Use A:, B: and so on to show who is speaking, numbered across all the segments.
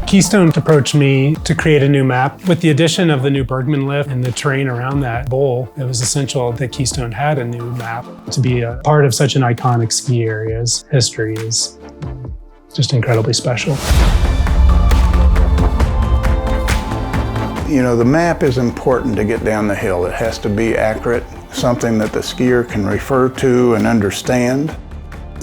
A: Keystone approached me to create a new map. With the addition of the new Bergman lift and the terrain around that bowl, it was essential that Keystone had a new map. To be a part of such an iconic ski area's history is just incredibly special.
B: You know, the map is important to get down the hill. It has to be accurate, something that the skier can refer to and understand.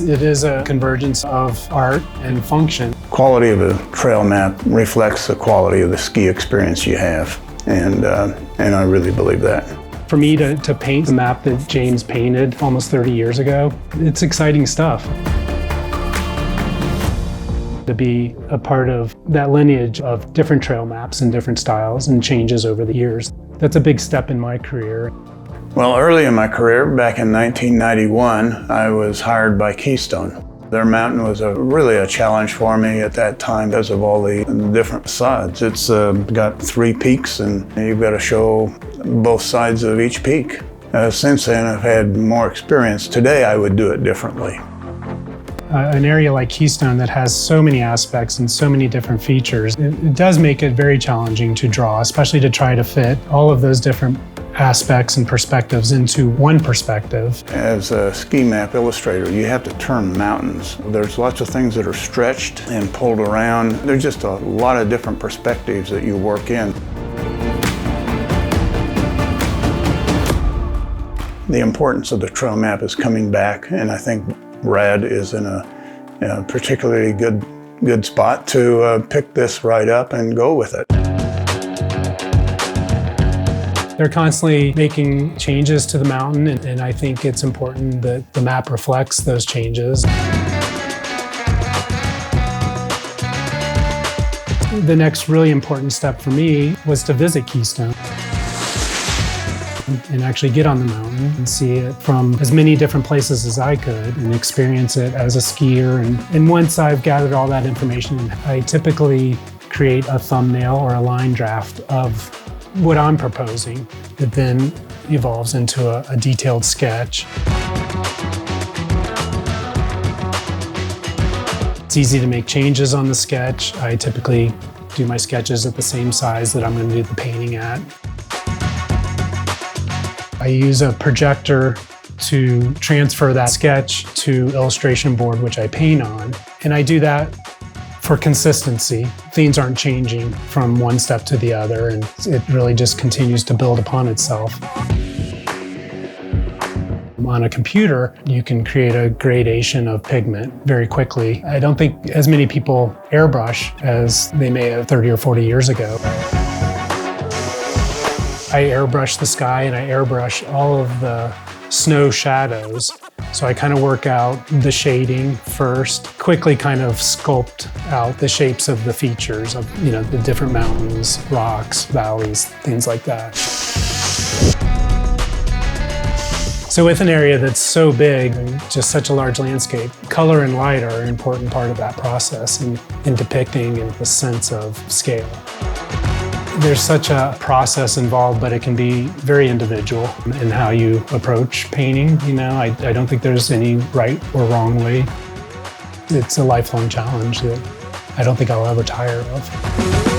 A: It is a convergence of art and function.
B: Quality of a trail map reflects the quality of the ski experience you have, and I really believe that.
A: For me to paint the map that James painted almost 30 years ago, it's exciting stuff. To be a part of that lineage of different trail maps and different styles and changes over the years, that's a big step in my career.
B: Well, early in my career, back in 1991, I was hired by Keystone. Their mountain was really a challenge for me at that time because of all the different sides. It's got 3 peaks and you've got to show both sides of each peak. Since then, I've had more experience. Today, I would do it differently.
A: An area like Keystone that has so many aspects and so many different features, it does make it very challenging to draw, especially to try to fit all of those different aspects and perspectives into one perspective.
B: As a ski map illustrator, you have to turn mountains. There's lots of things that are stretched and pulled around. There's just a lot of different perspectives that you work in. The importance of the trail map is coming back, and I think Rad is in a particularly good spot to pick this right up and go with it.
A: They're constantly making changes to the mountain, and I think it's important that the map reflects those changes. The next really important step for me was to visit Keystone and actually get on the mountain and see it from as many different places as I could and experience it as a skier. And once I've gathered all that information, I typically create a thumbnail or a line draft of what I'm proposing. It then evolves into a detailed sketch. It's easy to make changes on the sketch. I typically do my sketches at the same size that I'm going to do the painting at. I use a projector to transfer that sketch to illustration board, which I paint on. And I do that for consistency. Things aren't changing from one step to the other, and it really just continues to build upon itself. On a computer, you can create a gradation of pigment very quickly. I don't think as many people airbrush as they may have 30 or 40 years ago. I airbrush the sky and I airbrush all of the snow shadows. So I kind of work out the shading first, quickly kind of sculpt out the shapes of the features of, the different mountains, rocks, valleys, things like that. So with an area that's so big and just such a large landscape, color and light are an important part of that process in depicting the sense of scale. There's such a process involved, but it can be very individual in how you approach painting. I don't think there's any right or wrong way. It's a lifelong challenge that I don't think I'll ever tire of.